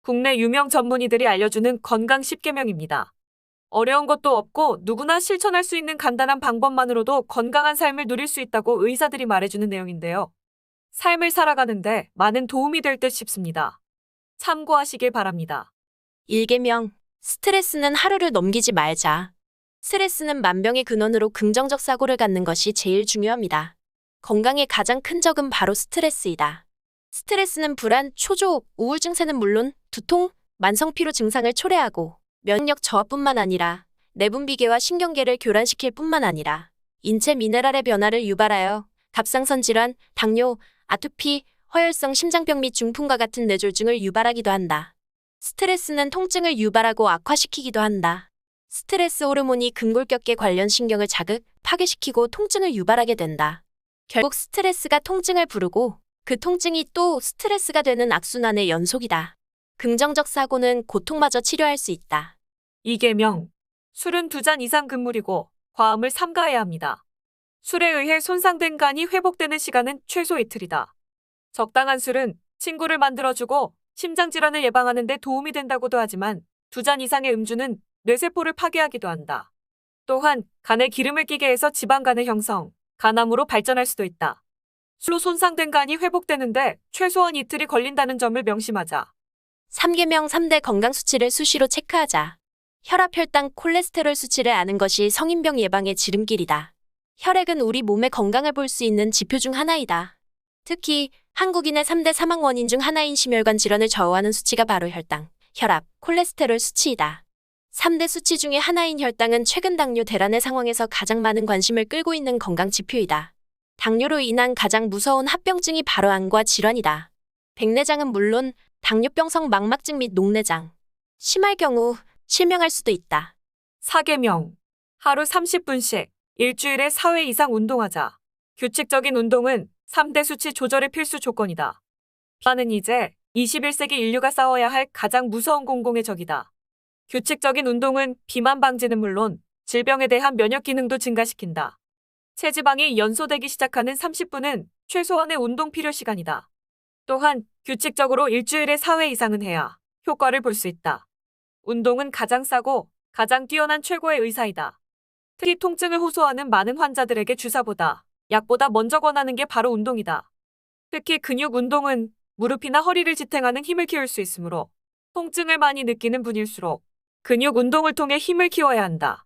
국내 유명 전문의들이 알려주는 건강 10계명입니다. 어려운 것도 없고 누구나 실천할 수 있는 간단한 방법만으로도 건강한 삶을 누릴 수 있다고 의사들이 말해주는 내용인데요. 삶을 살아가는데 많은 도움이 될 듯 싶습니다. 참고하시길 바랍니다. 1계명, 스트레스는 하루를 넘기지 말자. 스트레스는 만병의 근원으로 긍정적 사고를 갖는 것이 제일 중요합니다. 건강의 가장 큰 적은 바로 스트레스이다. 스트레스는 불안, 초조, 우울증 세는 물론 두통, 만성피로 증상을 초래하고 면역력 저하뿐만 아니라 내분비계와 신경계를 교란시킬 뿐만 아니라 인체 미네랄의 변화를 유발하여 갑상선 질환, 당뇨, 아토피, 허혈성 심장병 및 중풍과 같은 뇌졸중을 유발하기도 한다. 스트레스는 통증을 유발하고 악화시키기도 한다. 스트레스 호르몬이 근골격계 관련 신경을 자극, 파괴시키고 통증을 유발하게 된다. 결국 스트레스가 통증을 부르고 그 통증이 또 스트레스가 되는 악순환의 연속이다. 긍정적 사고는 고통마저 치료할 수 있다. 2계명. 술은 2잔 이상 금물이고 과음을 삼가해야 합니다. 술에 의해 손상된 간이 회복되는 시간은 최소 이틀이다. 적당한 술은 친구를 만들어주고 심장질환을 예방하는 데 도움이 된다고도 하지만 2잔 이상의 음주는 뇌세포를 파괴하기도 한다. 또한 간에 기름을 끼게 해서 지방간의 형성, 간암으로 발전할 수도 있다. 술로 손상된 간이 회복되는데 최소한 이틀이 걸린다는 점을 명심하자. 3계명 3대 건강 수치를 수시로 체크하자. 혈압, 혈당, 콜레스테롤 수치를 아는 것이 성인병 예방의 지름길이다. 혈액은 우리 몸의 건강을 볼 수 있는 지표 중 하나이다. 특히 한국인의 3대 사망 원인 중 하나인 심혈관 질환을 좌우하는 수치가 바로 혈당, 혈압, 콜레스테롤 수치이다. 3대 수치 중에 하나인 혈당은 최근 당뇨 대란의 상황에서 가장 많은 관심을 끌고 있는 건강 지표이다. 당뇨로 인한 가장 무서운 합병증이 바로 안과 질환이다. 백내장은 물론 당뇨병성 망막증 및 녹내장, 심할 경우 실명할 수도 있다. 4계명. 하루 30분씩 일주일에 4회 이상 운동하자. 규칙적인 운동은 3대 수치 조절의 필수 조건이다. 비만은 이제 21세기 인류가 싸워야 할 가장 무서운 공공의 적이다. 규칙적인 운동은 비만 방지는 물론 질병에 대한 면역 기능도 증가시킨다. 체지방이 연소되기 시작하는 30분은 최소한의 운동 필요 시간이다. 또한 규칙적으로 일주일에 4회 이상은 해야 효과를 볼 수 있다. 운동은 가장 싸고 가장 뛰어난 최고의 의사이다. 특히 통증을 호소하는 많은 환자들에게 주사보다 약보다 먼저 권하는 게 바로 운동이다. 특히 근육 운동은 무릎이나 허리를 지탱하는 힘을 키울 수 있으므로 통증을 많이 느끼는 분일수록 근육 운동을 통해 힘을 키워야 한다.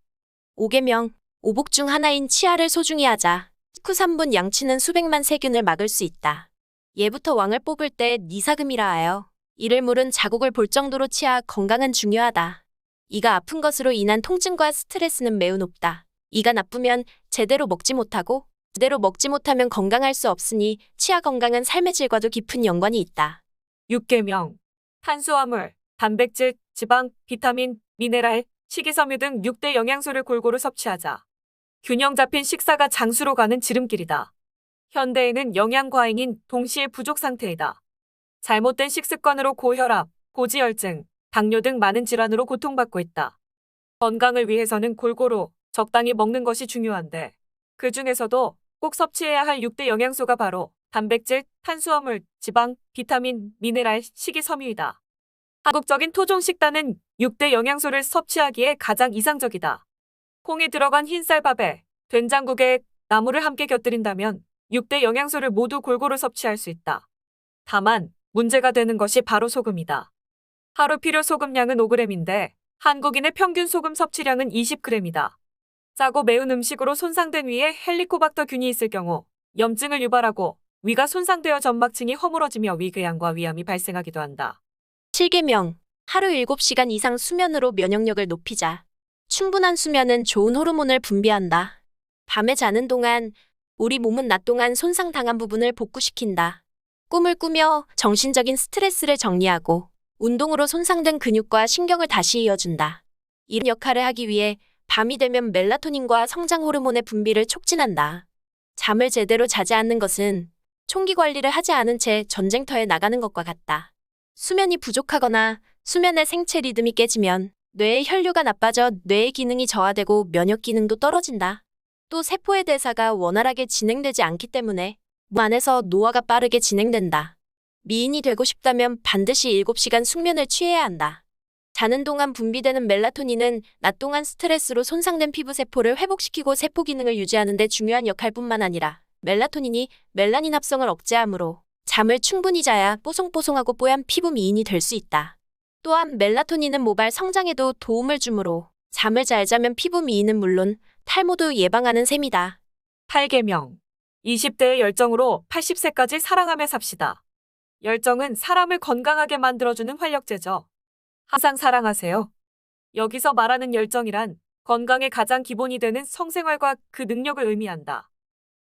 5계명, 오복 중 하나인 치아를 소중히 하자. 식후 3분 양치는 수백만 세균을 막을 수 있다. 예부터 왕을 뽑을 때 니사금이라 하여 이를 물은 자국을 볼 정도로 치아 건강은 중요하다. 이가 아픈 것으로 인한 통증과 스트레스는 매우 높다. 이가 나쁘면 제대로 먹지 못하고 제대로 먹지 못하면 건강할 수 없으니 치아 건강은 삶의 질과도 깊은 연관이 있다. 6계명. 탄수화물, 단백질, 지방, 비타민, 미네랄, 식이섬유 등 6대 영양소를 골고루 섭취하자. 균형 잡힌 식사가 장수로 가는 지름길이다. 현대인은 영양 과잉인 동시에 부족 상태이다. 잘못된 식습관으로 고혈압, 고지혈증, 당뇨 등 많은 질환으로 고통받고 있다. 건강을 위해서는 골고루 적당히 먹는 것이 중요한데 그 중에서도 꼭 섭취해야 할 6대 영양소가 바로 단백질, 탄수화물, 지방, 비타민, 미네랄, 식이섬유이다. 한국적인 토종 식단은 6대 영양소를 섭취하기에 가장 이상적이다. 콩이 들어간 흰쌀밥에 된장국에 나물을 함께 곁들인다면 6대 영양소를 모두 골고루 섭취할 수 있다. 다만 문제가 되는 것이 바로 소금이다. 하루 필요 소금량은 5g인데 한국인의 평균 소금 섭취량은 20g이다. 짜고 매운 음식으로 손상된 위에 헬리코박터균이 있을 경우 염증을 유발하고 위가 손상되어 점막층이 허물어지며 위궤양과 위암이 발생하기도 한다. 7계명, 하루 7시간 이상 수면으로 면역력을 높이자. 충분한 수면은 좋은 호르몬을 분비한다. 밤에 자는 동안 우리 몸은 낮 동안 손상당한 부분을 복구시킨다. 꿈을 꾸며 정신적인 스트레스를 정리하고 운동으로 손상된 근육과 신경을 다시 이어준다. 이런 역할을 하기 위해 밤이 되면 멜라토닌과 성장 호르몬의 분비를 촉진한다. 잠을 제대로 자지 않는 것은 총기 관리를 하지 않은 채 전쟁터에 나가는 것과 같다. 수면이 부족하거나 수면의 생체 리듬이 깨지면 뇌의 혈류가 나빠져 뇌의 기능이 저하되고 면역 기능도 떨어진다. 또 세포의 대사가 원활하게 진행되지 않기 때문에 몸 안에서 노화가 빠르게 진행된다. 미인이 되고 싶다면 반드시 7시간 숙면을 취해야 한다. 자는 동안 분비되는 멜라토닌은 낮 동안 스트레스로 손상된 피부 세포를 회복시키고 세포 기능을 유지하는 데 중요한 역할뿐만 아니라 멜라토닌이 멜라닌 합성을 억제하므로 잠을 충분히 자야 뽀송뽀송하고 뽀얀 피부 미인이 될 수 있다. 또한 멜라토닌은 모발 성장에도 도움을 주므로 잠을 잘 자면 피부 미인은 물론 탈모도 예방하는 셈이다. 8계명. 20대의 열정으로 80세까지 사랑하며 삽시다. 열정은 사람을 건강하게 만들어주는 활력제죠. 항상 사랑하세요. 여기서 말하는 열정이란 건강의 가장 기본이 되는 성생활과 그 능력을 의미한다.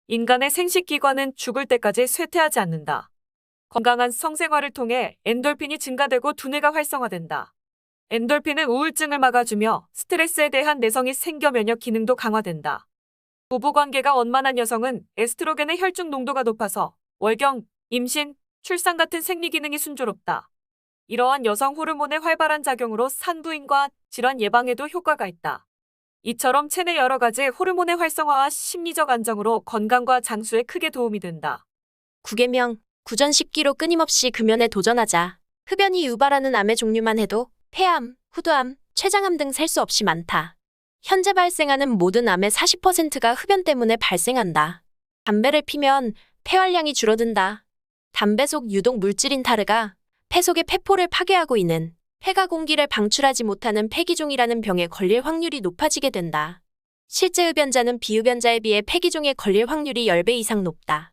인간의 생식기관은 죽을 때까지 쇠퇴하지 않는다. 건강한 성생활을 통해 엔돌핀이 증가되고 두뇌가 활성화된다. 엔돌핀은 우울증을 막아주며 스트레스에 대한 내성이 생겨 면역 기능도 강화된다. 부부관계가 원만한 여성은 에스트로겐의 혈중 농도가 높아서 월경, 임신, 출산 같은 생리 기능이 순조롭다. 이러한 여성 호르몬의 활발한 작용으로 산부인과 질환 예방에도 효과가 있다. 이처럼 체내 여러 가지 호르몬의 활성화와 심리적 안정으로 건강과 장수에 크게 도움이 된다. 9계명. 구전 10기로 끊임없이 금연에 도전하자. 흡연이 유발하는 암의 종류만 해도 폐암, 후두암, 췌장암 등 셀 수 없이 많다. 현재 발생하는 모든 암의 40%가 흡연 때문에 발생한다. 담배를 피면 폐활량이 줄어든다. 담배 속 유독 물질인 타르가 폐 속의 폐포를 파괴하고 있는 폐가 공기를 방출하지 못하는 폐기종이라는 병에 걸릴 확률이 높아지게 된다. 실제 흡연자는 비흡연자에 비해 폐기종에 걸릴 확률이 10배 이상 높다.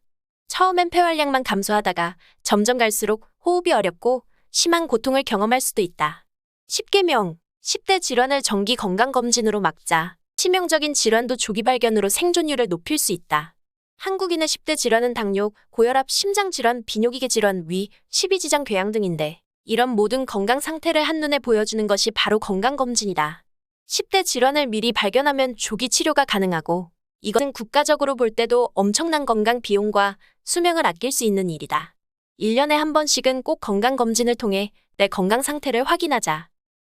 처음엔 폐활량만 감소하다가 점점 갈수록 호흡이 어렵고 심한 고통을 경험할 수도 있다. 10계명. 10대 질환을 정기 건강검진으로 막자. 치명적인 질환도 조기 발견으로 생존율을 높일 수 있다. 한국인의 10대 질환은 당뇨, 고혈압, 심장질환, 비뇨기계 질환, 위, 십이지장 궤양 등인데 이런 모든 건강 상태를 한눈에 보여주는 것이 바로 건강검진이다. 10대 질환을 미리 발견하면 조기 치료가 가능하고 이것은 국가적으로 볼 때도 엄청난 건강 비용과 수명을 아낄 수 있는 일이다. 1년에 한 번씩은 꼭 건강검진을 통해 내 건강 상태를 확인하자.